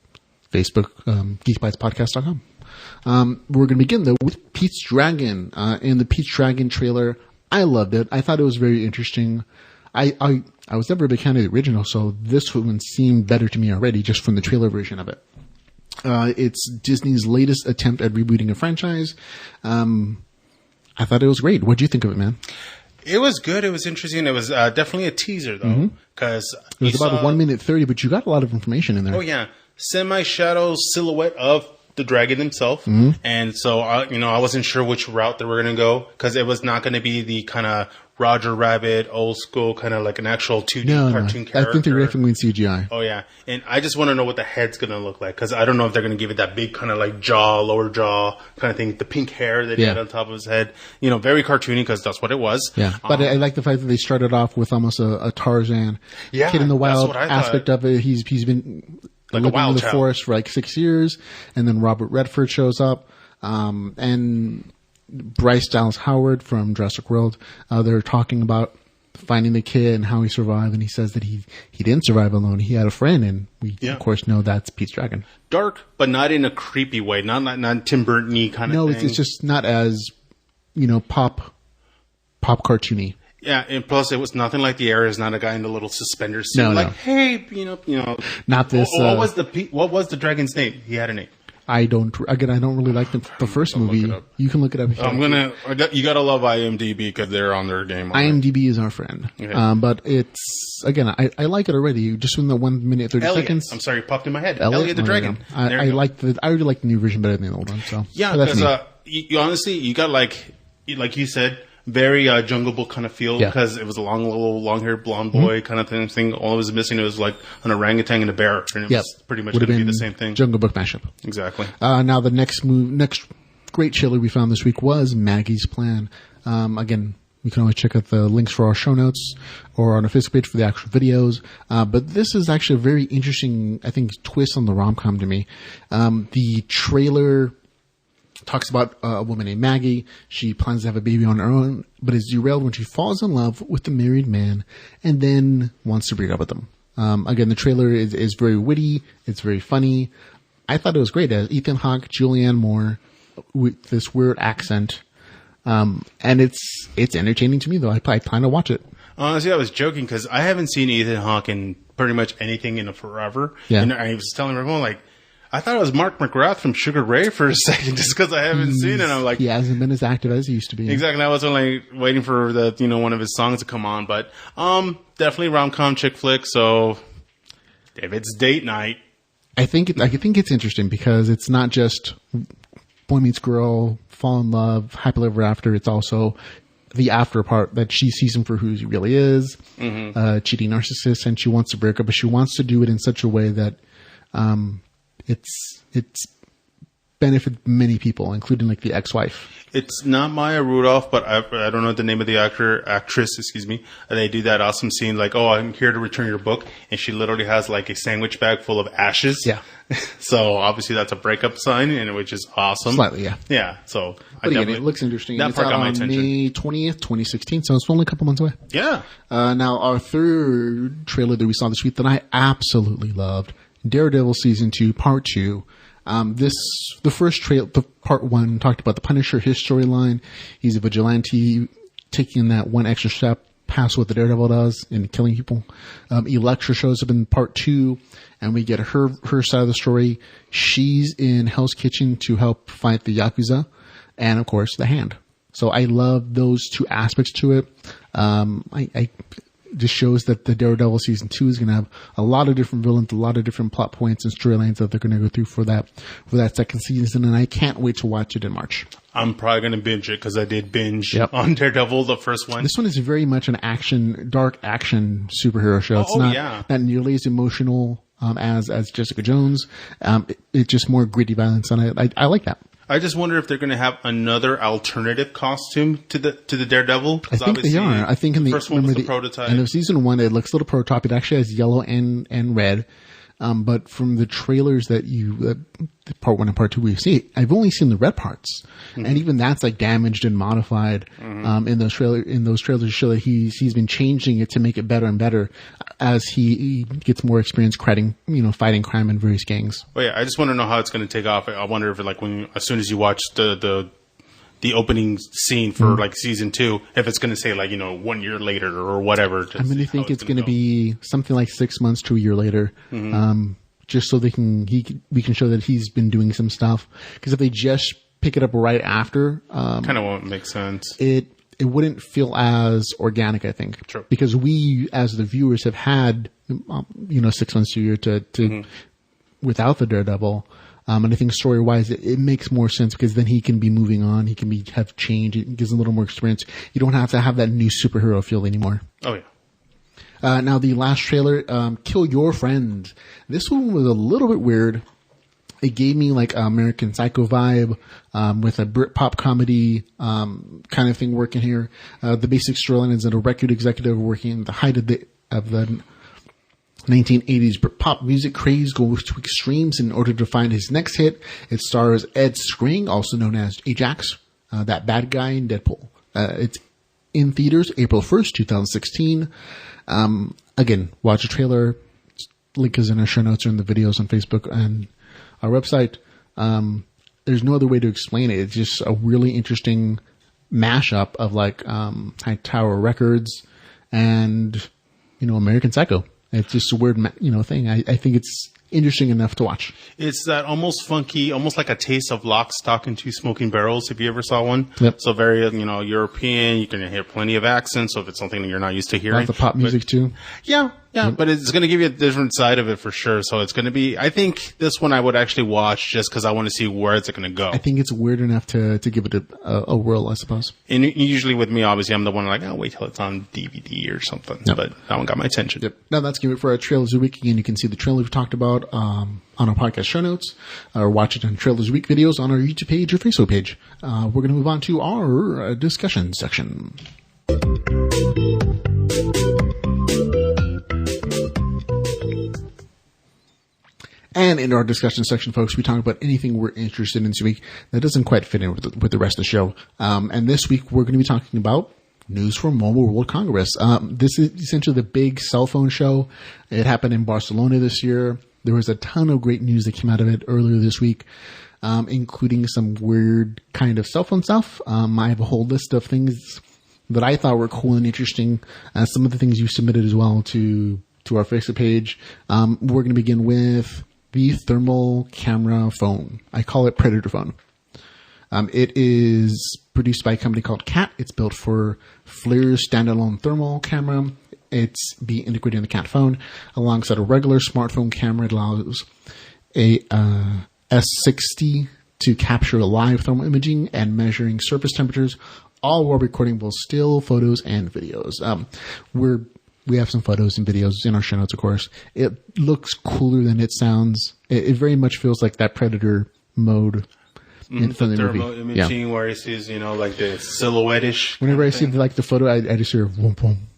Facebook, geekbytespodcast.com. We're going to begin, though, with Pete's Dragon. In the Pete's Dragon trailer, I loved it. I thought it was very interesting. I was never a big fan of the original, so this one seemed better to me already just from the trailer version of it. It's Disney's latest attempt at rebooting a franchise. I thought it was great. What do you think of it, man? It was good. It was interesting. It was definitely a teaser, though, because it was about 1 minute 30, but you got a lot of information in there. Oh yeah, semi-shadow silhouette of the dragon himself, and so I wasn't sure which route they were going to go because it was not going to be the kind of Roger Rabbit, old school, kind of like an actual 2D cartoon character. I think they're definitely in CGI. Oh yeah, and I just want to know what the head's going to look like because I don't know if they're going to give it that big kind of like lower jaw kind of thing, the pink hair that he had on top of his head. Very cartoony because that's what it was. Yeah, but I like the fact that they started off with almost a Tarzan kid in the wild aspect of it. He's been like living in the forest for like 6 years, and then Robert Redford shows up, and Bryce Dallas Howard from Jurassic World. They're talking about finding the kid and how he survived, and he says that he didn't survive alone. He had a friend, and we of course know that's Pete's Dragon. Dark, but not in a creepy way. Not Tim Burton-y kind of thing. No, it's just not as pop cartoony. Yeah, and plus it was nothing like the era. It's not a guy in a little suspender suit. No. Hey, Not this. What was the dragon's name? He had a name. I don't really like the first movie. You can look it up. You gotta love IMDb because they're on their game. IMDb is our friend. Okay. But it's, again, I like it already. Just in the 1 minute, 30 seconds. I'm sorry, it popped in my head. Elliot the Dragon. I already like the new version better than the old one. So yeah, because you honestly, you got like you said, very Jungle Book kind of feel because it was a little long-haired blonde boy kind of thing. All it was missing was like an orangutan and a bear, and it was pretty much going to be the same thing. Jungle Book mashup. Exactly. Now the next great trailer we found this week was Maggie's Plan. Again, you can always check out the links for our show notes or on our Facebook page for the actual videos. But this is actually a very interesting, I think, twist on the rom-com to me. The trailer talks about a woman named Maggie. She plans to have a baby on her own, but is derailed when she falls in love with a married man and then wants to break up with him. Again, the trailer is very witty. It's very funny. I thought it was great. Ethan Hawke, Julianne Moore with this weird accent. And it's entertaining to me, though. I plan to watch it. Honestly, I was joking because I haven't seen Ethan Hawke in pretty much anything in forever. Yeah. And I was telling everyone, like, I thought it was Mark McGrath from Sugar Ray for a second just because I haven't seen it. I'm like, he hasn't been as active as he used to be. Exactly. I was only waiting for one of his songs to come on. But definitely rom-com chick flick. So if it's date night. I think it's interesting because it's not just boy meets girl, fall in love, happily ever after. It's also the after part that she sees him for who he really is, cheating narcissist, and she wants to break up, but she wants to do it in such a way that it's benefit many people, including like the ex-wife. It's not Maya Rudolph, but I don't know the name of the actress, excuse me. They do that awesome scene like, oh, I'm here to return your book. And she literally has like a sandwich bag full of ashes. Yeah. So obviously that's a breakup sign, and which is awesome. Slightly, yeah. Yeah. So but again, it looks interesting. That part got my attention. May 20th, 2016. So it's only a couple months away. Yeah. Now our third trailer that we saw this week that I absolutely loved, Daredevil Season 2, Part 2. The first trailer, the part 1 talked about the Punisher, his storyline. He's a vigilante taking that one extra step past what the Daredevil does in killing people. Elektra shows up in part 2 and we get her side of the story. She's in Hell's Kitchen to help fight the Yakuza and of course the Hand. So I love those two aspects to it. I just shows that the Daredevil Season 2 is going to have a lot of different villains, a lot of different plot points and storylines that they're going to go through for that second season, and I can't wait to watch it in March. I'm probably going to binge it because I did binge on Daredevil, the first one. This one is very much an dark action superhero show. It's not nearly as emotional as Jessica Jones. It's just more gritty violence, and I like that. I just wonder if they're going to have another alternative costume to the Daredevil. I think they are. I think in the first one was the prototype. In the season 1, it looks a little prototype. It actually has yellow and red. But from the trailers that part 1 and part 2 we see, I've only seen the red parts, and even that's like damaged and modified. In those trailers show that he's been changing it to make it better and better as he gets more experience fighting crime in various gangs. Well, yeah, I just want to know how it's going to take off. I wonder if as soon as you watch the opening scene for like season 2, if it's going to say 1 year later or whatever. I'm going to think it's going to be something like 6 months to a year later. Just so we can show that he's been doing some stuff. Because if they just pick it up right after, kind of won't make sense. It wouldn't feel as organic, I think. True. Because we, as the viewers, have had 6 months to a year to without the Daredevil. And I think story-wise, it makes more sense because then he can be moving on. He can have change. It gives him a little more experience. You don't have to have that new superhero feel anymore. Oh, yeah. Now, the last trailer, Kill Your Friend. This one was a little bit weird. It gave me like American Psycho vibe with a Britpop comedy kind of thing working here. The basic storyline is that a record executive working at the height of the 1980s Britpop music craze goes to extremes in order to find his next hit. It stars Ed Skrein, also known as Ajax, that bad guy in Deadpool. It's in theaters April 1st, 2016. Again, watch the trailer. Link is in our show notes or in the videos on Facebook and our website. There's no other way to explain it. It's just a really interesting mashup of High Tower Records and, American Psycho. It's just a weird, thing. I think it's interesting enough to watch. It's that almost funky, almost like a taste of Lock, Stock, and Two Smoking Barrels, if you ever saw one. Yep. So very, European. You can hear plenty of accents, so if it's something that you're not used to hearing. Lots of pop music, too. Yeah. Yeah, but it's going to give you a different side of it for sure. So it's going to be, I think this one I would actually watch just because I want to see where it's going to go. I think it's weird enough to give it a whirl, I suppose. And usually with me, obviously, I'm the one like, I'll wait till it's on DVD or something. Yep. But that one got my attention. Yep. Now that's going to be it for our Trailers of the Week. Again, you can see the trailer we've talked about on our podcast show notes, or watch it on Trailers of the Week videos on our YouTube page or Facebook page. We're going to move on to our discussion section. And in our discussion section, folks, we talk about anything we're interested in this week that doesn't quite fit in with the rest of the show. And this week, we're going to be talking about news from Mobile World Congress. This is essentially the big cell phone show. It happened in Barcelona this year. There was a ton of great news that came out of it earlier this week, including some weird kind of cell phone stuff. I have a whole list of things that I thought were cool and interesting. Some of the things you submitted as well to our Facebook page. We're going to begin with the thermal camera phone. I call it Predator phone. It is produced by a company called Cat. It's built for FLIR's standalone thermal camera. It's being integrated in the Cat phone alongside a regular smartphone camera. It allows a S60 to capture live thermal imaging and measuring surface temperatures, all while recording both still photos and videos. We have some photos and videos in our show notes, of course. It looks cooler than it sounds. It very much feels like that Predator mode from the thermal movie. imaging where it sees, like the silhouette-ish. Whenever I see the photo, I just hear boom, boom.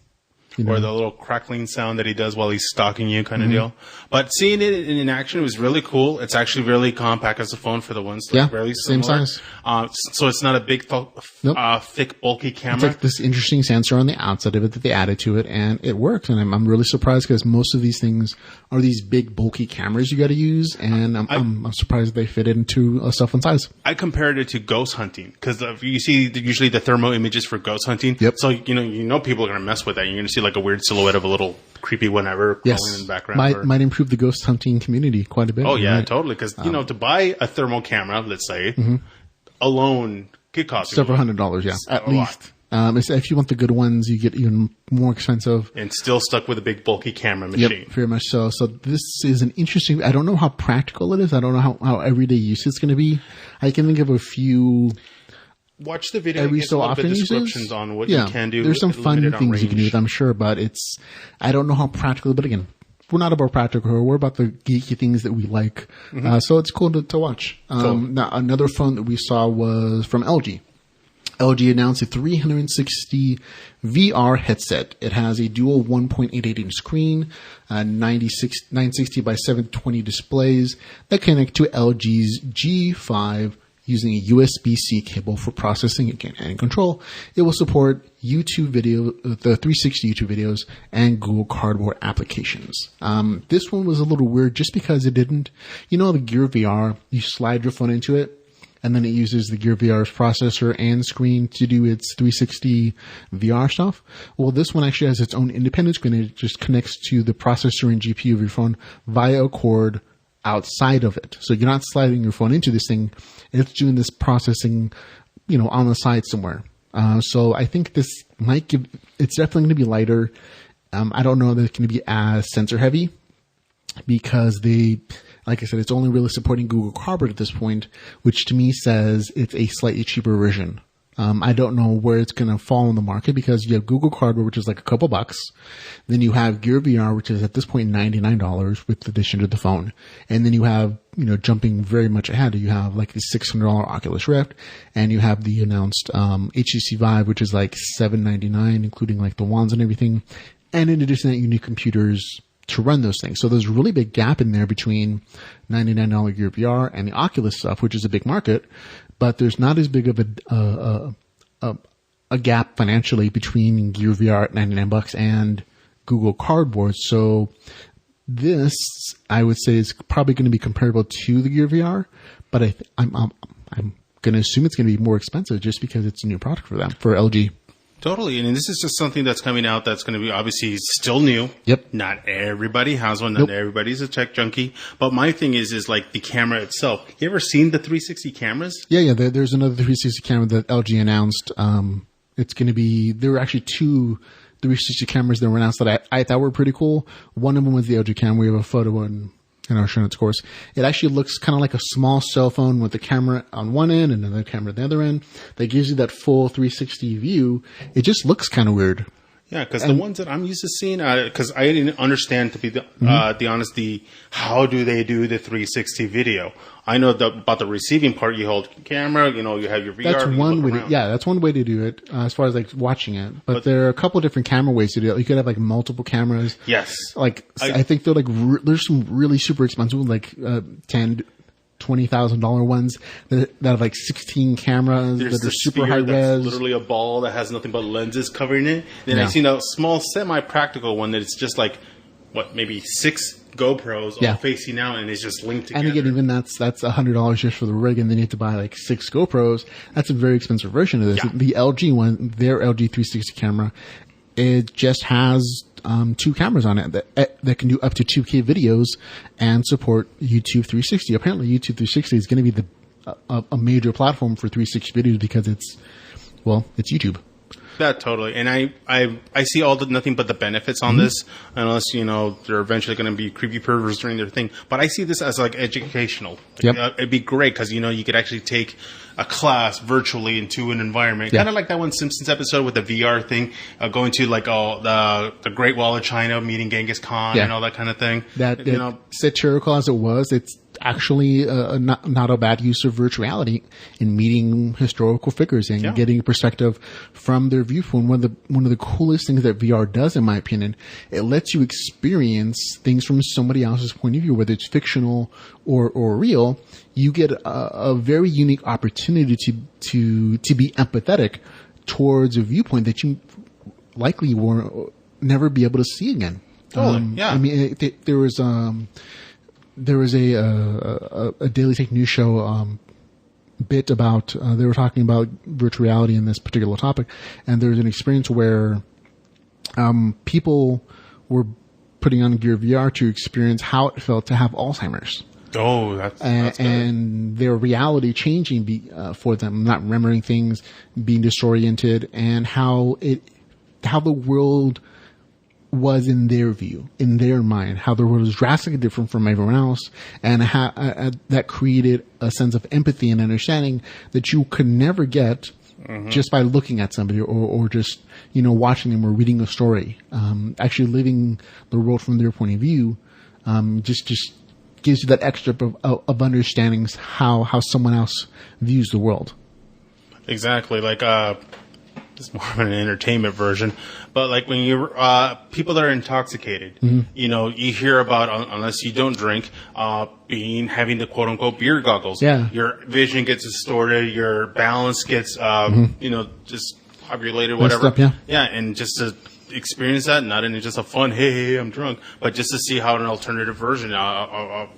Or the little crackling sound that he does while he's stalking you kind of deal. But seeing it in action was really cool. It's actually really compact as a phone for the ones. Really same size. So it's not a big, thick, bulky camera. It's like this interesting sensor on the outside of it that they added to it, and it works. And I'm really surprised because most of these things are these big, bulky cameras you got to use, and I'm surprised they fit into a cell phone size. I compared it to ghost hunting because you see usually the thermal images for ghost hunting. Yep. So you know people are going to mess with that. You're going to see like a weird silhouette of a little creepy whatever crawling in the background. Might improve the ghost hunting community quite a bit. Oh yeah, totally. Because to buy a thermal camera, let's say, alone could cost several $100s. Yeah, at least. If you want the good ones, you get even more expensive. And still stuck with a big bulky camera machine. Yep, very much so. So this is an interesting. I don't know how practical it is. I don't know how everyday use it's going to be. I can think of a few. Watch the video. Every so often descriptions on what you can do. There's some fun things you can do with, I'm sure, but I don't know how practical. But again, we're not about practical. We're about the geeky things that we like. So it's cool to watch. Now, another phone that we saw was from LG. LG announced a 360 VR headset. It has a dual 1.88 inch screen, 960 by 720 displays that connect to LG's G5 using a USB-C cable for processing and control. It will support YouTube video, the 360 YouTube videos, and Google Cardboard applications. This one was a little weird just because it didn't, the Gear VR, you slide your phone into it, and then it uses the Gear VR's processor and screen to do its 360 VR stuff. Well, this one actually has its own independent screen. It just connects to the processor and GPU of your phone via a cord outside of it. So you're not sliding your phone into this thing. It's doing this processing, on the side somewhere. So I think this it's definitely going to be lighter. I don't know that it's going to be as sensor heavy because like I said, it's only really supporting Google Cardboard at this point, which to me says it's a slightly cheaper version. I don't know where it's going to fall in the market because you have Google Cardboard, which is like a couple bucks. Then you have Gear VR, which is at this point $99 with the addition to the phone. And then you have, jumping very much ahead, you have like the $600 Oculus Rift, and you have the announced HTC Vive, which is like $799, including like the wands and everything. And in addition to that, you need computers to run those things. So there's a really big gap in there between $99 Gear VR and the Oculus stuff, which is a big market, but there's not as big of a gap financially between Gear VR at $99 and Google Cardboard. So this, I would say, is probably going to be comparable to the Gear VR, but I'm going to assume it's going to be more expensive just because it's a new product for them, for LG. Totally. And this is just something that's coming out that's going to be obviously still new. Yep. Not everybody has one. Not everybody's a tech junkie. But my thing is like the camera itself. You ever seen the 360 cameras? Yeah. There's another 360 camera that LG announced. It's going to be, there were actually two 360 cameras that were announced that I thought were pretty cool. One of them was the LG Cam. We have a photo in our show notes course. It actually looks kind of like a small cell phone with the camera on one end and another camera at the other end. That gives you that full 360 view. It just looks kind of weird. Yeah, because the ones that I'm used to seeing, because I didn't understand, to be the honest, how do they do the 360 video? I know about the receiving part. You hold camera, you have your VR. That's one way. That's one way to do it as far as like watching it. But there are a couple of different camera ways to do it. You could have like multiple cameras. Yes. Like I think they're like there's some really super expensive ones, like $20,000 ones that have like 16 cameras that are super high res. Literally a ball that has nothing but lenses covering it. Then I've seen a small semi-practical one that it's just like maybe 6 GoPros all facing out, and it's just linked together. And again, even that's $100 just for the rig, and then you have to buy like 6 GoPros. That's a very expensive version of this. Yeah. The LG one, their LG 360 camera, it just has 2 cameras on it that can do up to 2K videos and support YouTube 360. Apparently, YouTube 360 is going to be a major platform for 360 videos because it's YouTube. That totally, and I see nothing but the benefits on this, unless they're eventually going to be creepy perverts doing their thing. But I see this as like educational. It'd be great because you could actually take a class virtually into an environment, kind of like that one Simpsons episode with the VR thing, going to like the Great Wall of China, meeting Genghis Khan, and all that kind of thing. That satirical as it was, it's actually not a bad use of virtual reality in meeting historical figures and getting a perspective from their viewpoint. One of the coolest things that VR does, in my opinion, it lets you experience things from somebody else's point of view, whether it's fictional or real. You get a very unique opportunity to be empathetic towards a viewpoint that you likely will never be able to see again. Totally. I mean, there was a Daily Tech News show bit about they were talking about virtual reality in this particular topic, and there was an experience where people were putting on Gear VR to experience how it felt to have Alzheimer's. Oh, that's good. And their reality changing for them, not remembering things, being disoriented, and how the world was in their view, in their mind, how the world was drastically different from everyone else, and how that created a sense of empathy and understanding that you could never get just by looking at somebody or just watching them or reading a story. Actually living the world from their point of view just gives you that extra of understanding how someone else views the world. Exactly. Like it's more of an entertainment version, but like when you're people that are intoxicated, you hear about, unless you don't drink, having the quote unquote beer goggles. Yeah. Your vision gets distorted, your balance gets just populated, whatever. Up, yeah. Yeah, and just to experience that, not in just a fun hey I'm drunk, but just to see how an alternative version of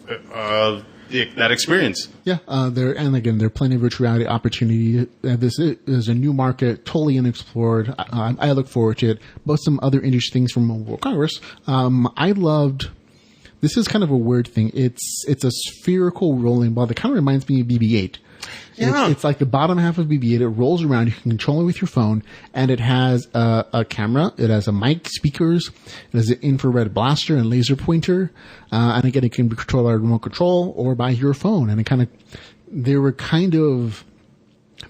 that experience. Yeah, there are plenty of virtual reality opportunity. This is a new market, totally unexplored. I look forward to it. But some other interesting things from World Congress. I loved. This is kind of a weird thing. It's a spherical rolling ball that kind of reminds me of BB-8. Yeah. It's like the bottom half of BB-8. It rolls around. You can control it with your phone, and it has a camera. It has a mic, speakers. It has an infrared blaster and laser pointer. And again, it can be controlled by remote control or by your phone. And they were kind of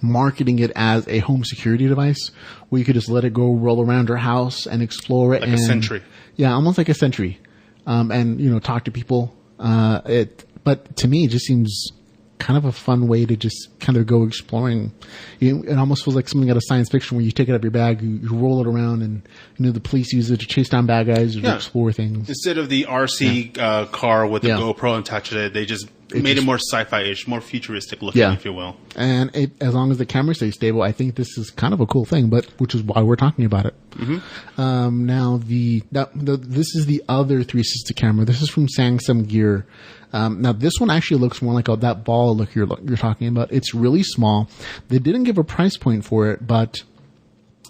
marketing it as a home security device where you could just let it go roll around your house and explore it. Like a Sentry. Yeah, almost like a Sentry. And talk to people. But to me, it just seems kind of a fun way to just kind of go exploring. It almost feels like something out of science fiction where you take it out of your bag, you roll it around, and the police use it to chase down bad guys or to explore things. Instead of the RC car with the GoPro attached to it, they just made it more sci-fi-ish, more futuristic looking, if you will. And as long as the camera stays stable, I think this is kind of a cool thing, which is why we're talking about it. Mm-hmm. Now, this is the other 360 camera. This is from Samsung Gear. Now, this one actually looks more like that ball look you're talking about. It's really small. They didn't give a price point for it, but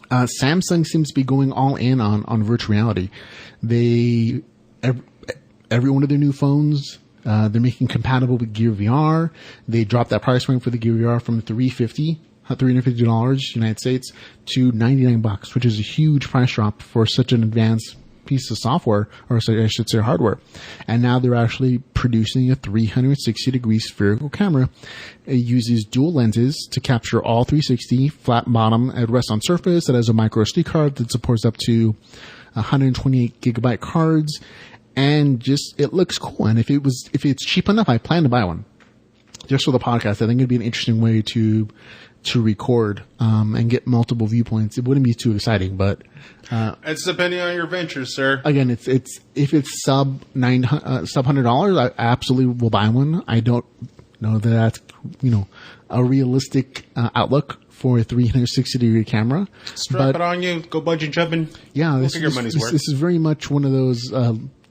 Samsung seems to be going all in on virtual reality. Every one of their new phones, they're making compatible with Gear VR. They dropped that price point for the Gear VR from $350 $350 United States to $99, which is a huge price drop for such an advanced piece of software, or I should say hardware. And now they're actually producing a 360-degree spherical camera. It uses dual lenses to capture all 360, flat bottom, it rests on surface. It has a micro SD card that supports up to 128 gigabyte cards, and just it looks cool. And if it's cheap enough, I plan to buy one just for the podcast. I think it'd be an interesting way to record and get multiple viewpoints. It wouldn't be too exciting, but it's depending on your venture, sir. Again, if it's sub $100, I absolutely will buy one. I don't know that that's a realistic outlook for a 360-degree camera. Strap it on you, go bungee jumping. Yeah, this is very much one of those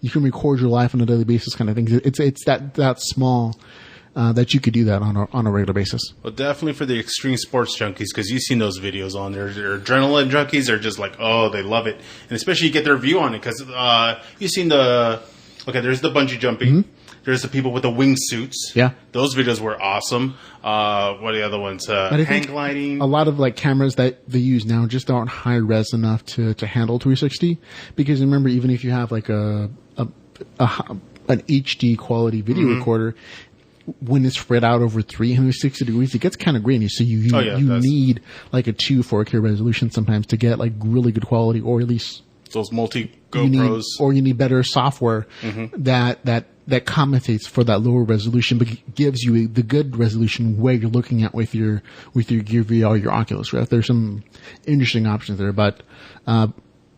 you can record your life on a daily basis kind of things. It's that small. That you could do that on a regular basis. Well, definitely for the extreme sports junkies, because you've seen those videos on there. They're adrenaline junkies. They're just like, oh, they love it. And especially you get their view on it, because you've seen there's the bungee jumping. Mm-hmm. There's the people with the wingsuits. Yeah. Those videos were awesome. What are the other ones? Hang gliding. A lot of cameras that they use now just aren't high res enough to handle 360. Because remember, even if you have an HD quality video recorder, when it's spread out over 360 degrees, it gets kind of grainy. So you need a 2 4K resolution sometimes to get really good quality, or at least those multi GoPros. You need better software that compensates for that lower resolution, but gives you the good resolution where you're looking at with your Gear VR, your Oculus Rift. There's some interesting options there, but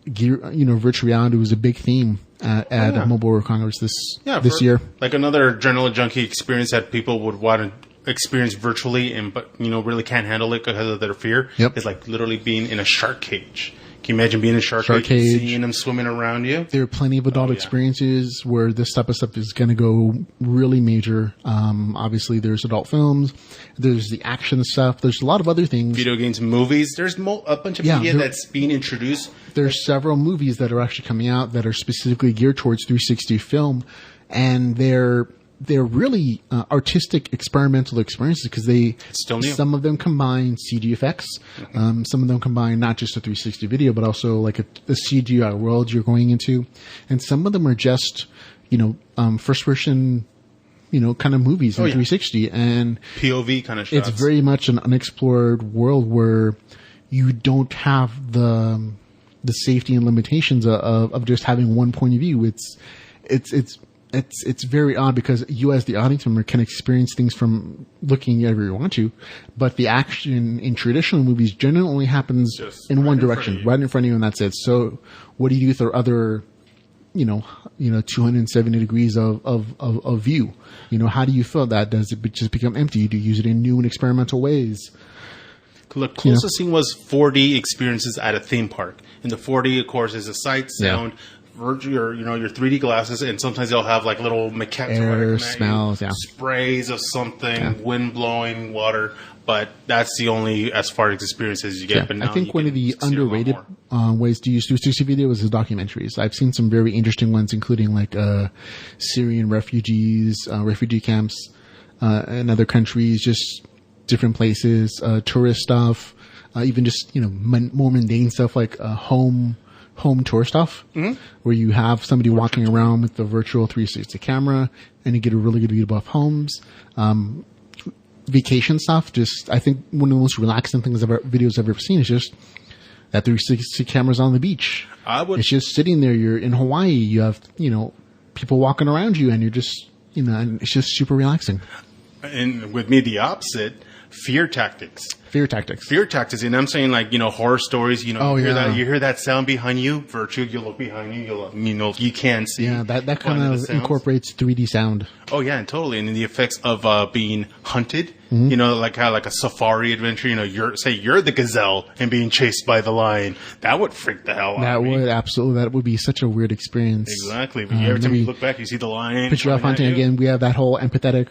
virtual reality was a big theme at Mobile World Congress this year. Like another adrenaline junkie experience that people would want to experience virtually, but really can't handle it because of their fear. Yep. Is literally being in a shark cage. Can you imagine being in a shark cage, seeing them swimming around you? There are plenty of adult experiences where this type of stuff is going to go really major. Obviously, there's adult films. There's the action stuff. There's a lot of other things. Video games, movies. There's a bunch of media that's being introduced. There's several movies that are actually coming out that are specifically geared towards 360 film, and they're really artistic, experimental experiences because some of them combine CG effects. Mm-hmm. Some of them combine not just a 360 video, but also a CGI world you're going into, and some of them are just first person kind of movies in 360 and POV kind of shots. It's very much an unexplored world where you don't have the safety and limitations of just having one point of view. It's very odd because you as the audience member can experience things from looking wherever you want to, but the action in traditional movies generally only happens just in one direction, right in front of you, and that's it. So what do you do with the other, 270 degrees of view? How do you fill that? Does it just become empty? Do you use it in new and experimental ways? The closest thing was 4D experiences at a theme park. And the 4D, of course, is a sight, sound, your 3D glasses, and sometimes they'll have little air smells, sprays of something, wind blowing, water. But that's the only as far as experiences you get. But now I think one of the underrated ways to use 360 video is the documentaries. I've seen some very interesting ones, including Syrian refugees, refugee camps in other countries, just different places, tourist stuff, even just more mundane stuff like home tour stuff, where you have somebody walking around with the virtual 360 camera and you get a really good view of homes. Vacation stuff, I think one of the most relaxing videos I've ever seen is just that 360 camera's on the beach. It's just sitting there. You're in Hawaii. You have, people walking around you and you're just, and it's just super relaxing. And with me, the opposite. Fear tactics. And I'm saying horror stories, you hear that sound behind you, virtual, you look behind you, you can see. Yeah, that kind of incorporates 3D sound. Oh yeah, and totally. And then the effects of being hunted, like a safari adventure, you're the gazelle and being chased by the lion. That would freak the hell out of me. That would be such a weird experience. Exactly. But every time you look back, you see the lion. Picture of hunting again, we have that whole empathetic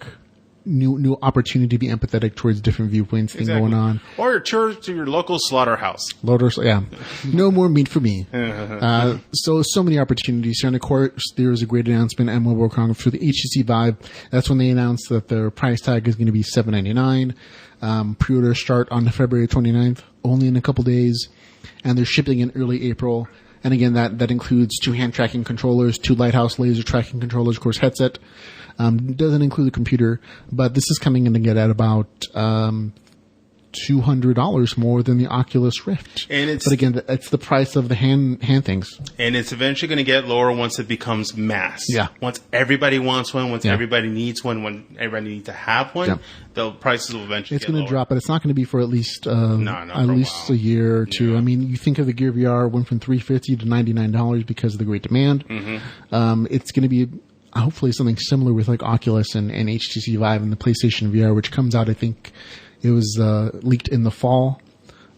new opportunity to be empathetic towards different viewpoints thing going on. Or tour to your local slaughterhouse. No more meat for me. So many opportunities. And of course, there was a great announcement at Mobile World Congress for the HTC Vive. That's when they announced that their price tag is going to be $799. Pre-orders start on February 29th, only in a couple days, and they're shipping in early April. And again, that includes 2 hand tracking controllers, 2 Lighthouse laser tracking controllers, of course, headset. Doesn't include the computer, but this is coming in again at about $200 more than the Oculus Rift. But again, it's the price of the hand things. And it's eventually going to get lower once it becomes mass. Yeah. Once everybody wants one, once everybody needs one, when everybody needs to have one, the prices will eventually get lower. It's going to drop, but it's not going to be for at least a year or two. Yeah. I mean, you think of the Gear VR went from $350 to $99 because of the great demand. Mm-hmm. It's going to be hopefully something similar with like Oculus and HTC Vive and the PlayStation VR, which comes out, I think it was leaked in the fall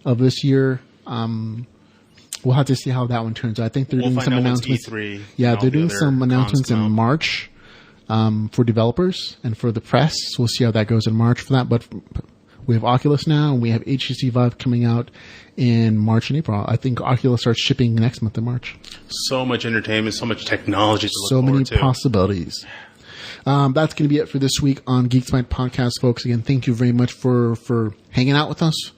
of this year. We'll have to see how that one turns out. I think they're doing some announcements. E3 they're doing some announcements in March for developers and for the press. We'll see how that goes in March for that. But we have Oculus now, and we have HTC Vive coming out in March and April. I think Oculus starts shipping next month in March. So much entertainment, so much technology to look so forward many to. Possibilities. That's going to be it for this week on Geek Bytes Podcast, folks. Again, thank you very much for hanging out with us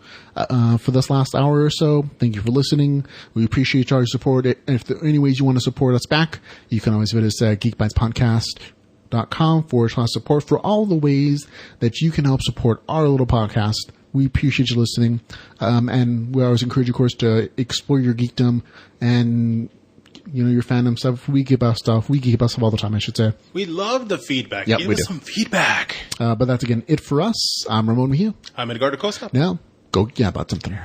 for this last hour or so. Thank you for listening. We appreciate your support. And if there are any ways you want to support us back, you can always visit us at geekbytespodcast.com/support for all the ways that you can help support our little podcast. We appreciate you listening. And we always encourage you, of course, to explore your geekdom and your fandom stuff. We geek about stuff. We geek about stuff all the time, I should say. We love the feedback. Yep, Give us some feedback. But that's, again, it for us. I'm Ramon Mejia. I'm Edgardo Costa. Now, go geek about something.